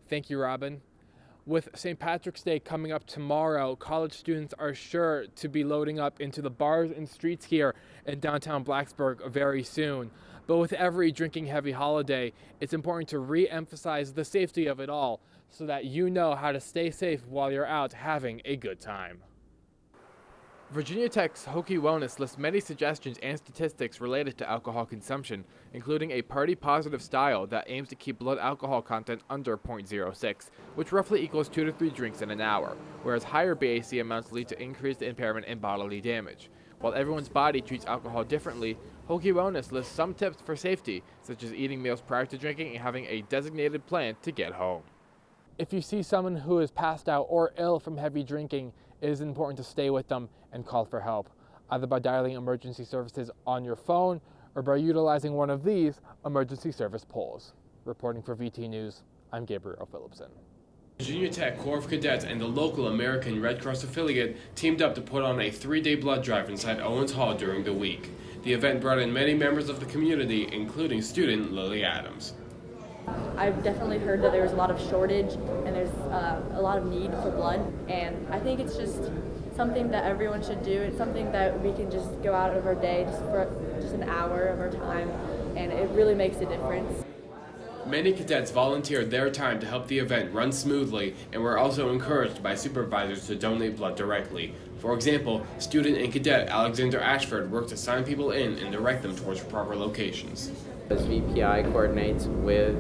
Thank you, Robin. With St. Patrick's Day coming up tomorrow, college students are sure to be loading up into the bars and streets here in downtown Blacksburg very soon. But with every drinking heavy holiday, it's important to re-emphasize the safety of it all so that you know how to stay safe while you're out having a good time. Virginia Tech's Hokie Wellness lists many suggestions and statistics related to alcohol consumption, including a party-positive style that aims to keep blood alcohol content under 0.06, which roughly equals 2 to 3 drinks in an hour, whereas higher BAC amounts lead to increased impairment and bodily damage. While everyone's body treats alcohol differently, Hokie Wellness lists some tips for safety, such as eating meals prior to drinking and having a designated plan to get home. If you see someone who is passed out or ill from heavy drinking, it is important to stay with them and call for help, either by dialing emergency services on your phone or by utilizing one of these emergency service poles. Reporting for VT News, I'm Gabriel Philipsen. Virginia Tech Corps of Cadets and the local American Red Cross affiliate teamed up to put on a 3-day blood drive inside Owens Hall during the week. The event brought in many members of the community, including student Lily Adams. I've definitely heard that there's a lot of shortage and there's a lot of need for blood, and I think it's just something that everyone should do. It's something that we can just go out of our day just for just an hour of our time, and it really makes a difference. Many cadets volunteered their time to help the event run smoothly and were also encouraged by supervisors to donate blood directly. For example, student and cadet Alexander Ashford worked to sign people in and direct them towards proper locations. As VPI coordinates with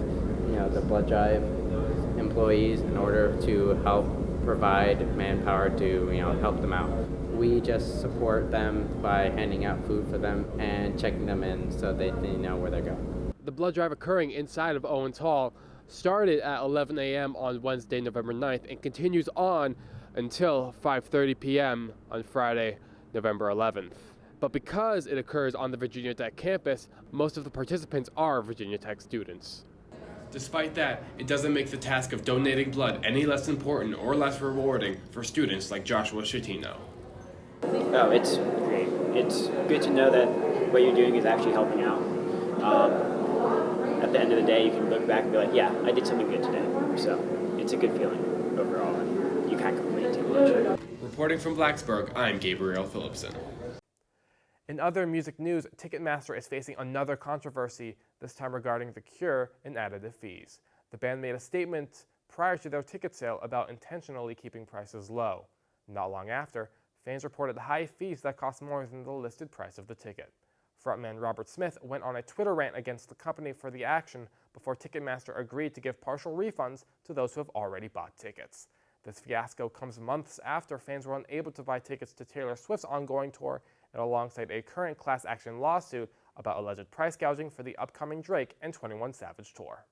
the blood drive employees in order to help provide manpower to help them out. We just support them by handing out food for them and checking them in so they know where they're going. The blood drive occurring inside of Owens Hall started at 11 a.m. on Wednesday, November 9th and continues on until 5:30 p.m. on Friday, November 11th. But because it occurs on the Virginia Tech campus, most of the participants are Virginia Tech students. Despite that, it doesn't make the task of donating blood any less important or less rewarding for students like Joshua Schettino. Oh, it's great. It's good to know that what you're doing is actually helping out. At the end of the day, you can look back and be like, yeah, I did something good today. So it's a good feeling overall, and you can't complain too much. Reporting from Blacksburg, I'm Gabriel Philipsen. In other music news, Ticketmaster is facing another controversy, this time regarding The Cure and additive fees. The band made a statement prior to their ticket sale about intentionally keeping prices low. Not long after, fans reported high fees that cost more than the listed price of the ticket. Frontman Robert Smith went on a Twitter rant against the company for the action before Ticketmaster agreed to give partial refunds to those who have already bought tickets. This fiasco comes months after fans were unable to buy tickets to Taylor Swift's ongoing tour and alongside a current class action lawsuit about alleged price gouging for the upcoming Drake and 21 Savage tour.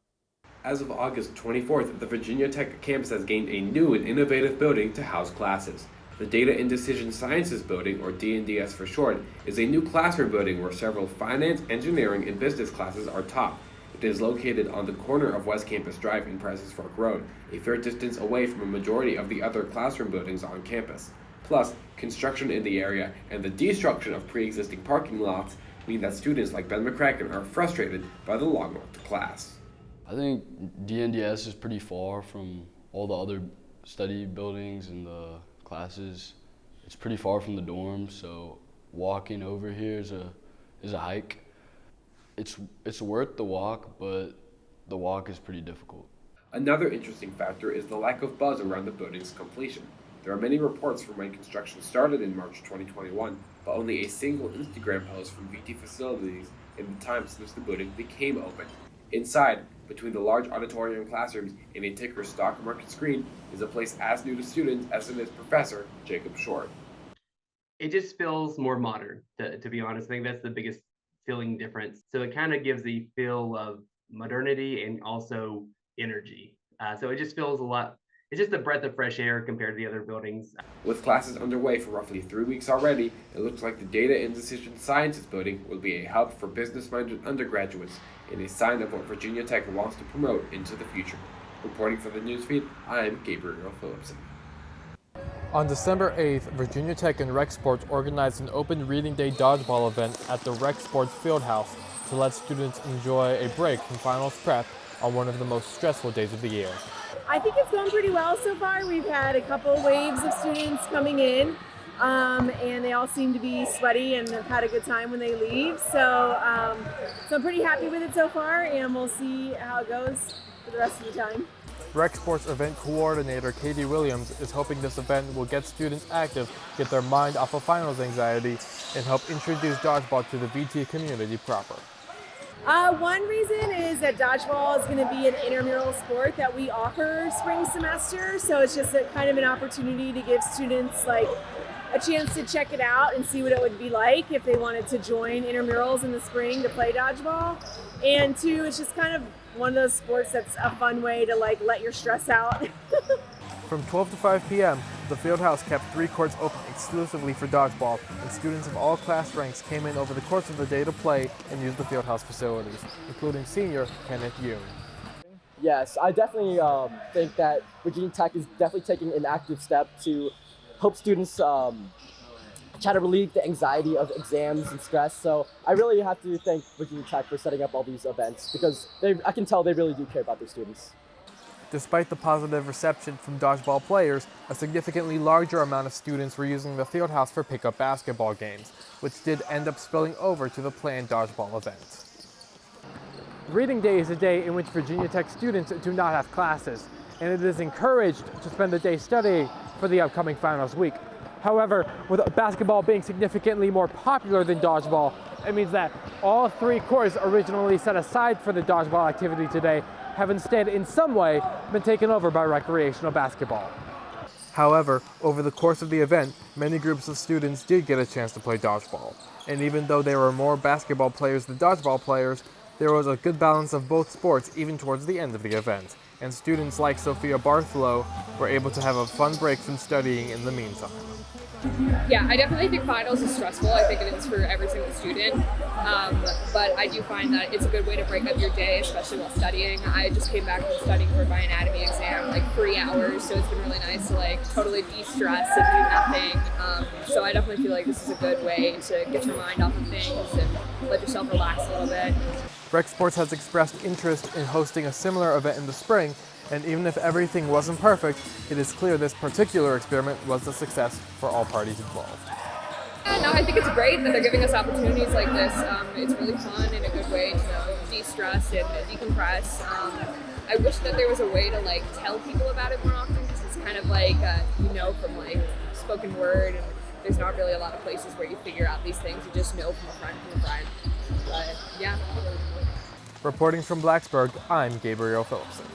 As of August 24th, the Virginia Tech campus has gained a new and innovative building to house classes. The Data and Decision Sciences Building, or D&DS for short, is a new classroom building where several finance, engineering, and business classes are taught. It is located on the corner of West Campus Drive and Prices Fork Road, a fair distance away from a majority of the other classroom buildings on campus. Plus, construction in the area and the destruction of pre-existing parking lots mean that students like Ben McCracken are frustrated by the long walk to class. I think DNDS is pretty far from all the other study buildings and the classes. It's pretty far from the dorms, so walking over here is a hike. It's worth the walk, but the walk is pretty difficult. Another interesting factor is the lack of buzz around the building's completion. There are many reports from when construction started in March 2021, but only a single Instagram post from VT Facilities in the time since the building became open. Inside, between the large auditorium classrooms and a Ticker stock market screen, is a place as new to students as it is Professor Jacob Short. It just feels more modern, to be honest. I think that's the biggest feeling difference. So it kind of gives the feel of modernity and also energy. So it just feels it's just a breath of fresh air compared to the other buildings. With classes underway for roughly 3 weeks already, it looks like the Data and Decision Sciences building will be a hub for business-minded undergraduates and a sign of what Virginia Tech wants to promote into the future. Reporting for the newsfeed, I'm Gabriel Philipsen. On December 8th, Virginia Tech and Rec Sports organized an open Reading Day dodgeball event at the Rec Sports Fieldhouse to let students enjoy a break from finals prep on one of the most stressful days of the year. I think it's going pretty well so far. We've had a couple waves of students coming in, and they all seem to be sweaty and have had a good time when they leave. So I'm pretty happy with it so far, and we'll see how it goes for the rest of the time. Rec Sports event coordinator Katie Williams is hoping this event will get students active, get their mind off of finals anxiety, and help introduce dodgeball to the VT community proper. One reason is that dodgeball is going to be an intramural sport that we offer spring semester, so it's just kind of an opportunity to give students like a chance to check it out and see what it would be like if they wanted to join intramurals in the spring to play dodgeball. And two, it's just kind of one of those sports that's a fun way to like let your stress out. From 12 to 5 p.m., the Fieldhouse kept 3 courts open exclusively for dodgeball, and students of all class ranks came in over the course of the day to play and use the Fieldhouse facilities, including senior Kenneth Yoon. Yes, I definitely think that Virginia Tech is definitely taking an active step to help students try to relieve the anxiety of exams and stress. So I really have to thank Virginia Tech for setting up all these events because I can tell they really do care about their students. Despite the positive reception from dodgeball players, a significantly larger amount of students were using the Fieldhouse for pickup basketball games, which did end up spilling over to the planned dodgeball event. Reading Day is a day in which Virginia Tech students do not have classes, and it is encouraged to spend the day studying for the upcoming finals week. However, with basketball being significantly more popular than dodgeball, it means that all 3 courts originally set aside for the dodgeball activity today have instead in some way been taken over by recreational basketball. However, over the course of the event, many groups of students did get a chance to play dodgeball. And even though there were more basketball players than dodgeball players, there was a good balance of both sports even towards the end of the event. And students like Sophia Bartholow were able to have a fun break from studying in the meantime. Yeah, I definitely think finals is stressful. I think it is for every single student. But I do find that it's a good way to break up your day, especially while studying. I just came back from studying for my anatomy exam, like 3 hours, so it's been really nice to like totally de-stress and do nothing. So I definitely feel like this is a good way to get your mind off of things and let yourself relax a little bit. Rec Sports has expressed interest in hosting a similar event in the spring, and even if everything wasn't perfect, it is clear this particular experiment was a success for all parties involved. No, I think it's great that they're giving us opportunities like this. It's really fun and a good way to de-stress and decompress. I wish that there was a way to like tell people about it more often because it's kind of like from like spoken word, and there's not really a lot of places where you figure out these things. You just know from a friend. But yeah. Reporting from Blacksburg, I'm Gabriel Philipsen.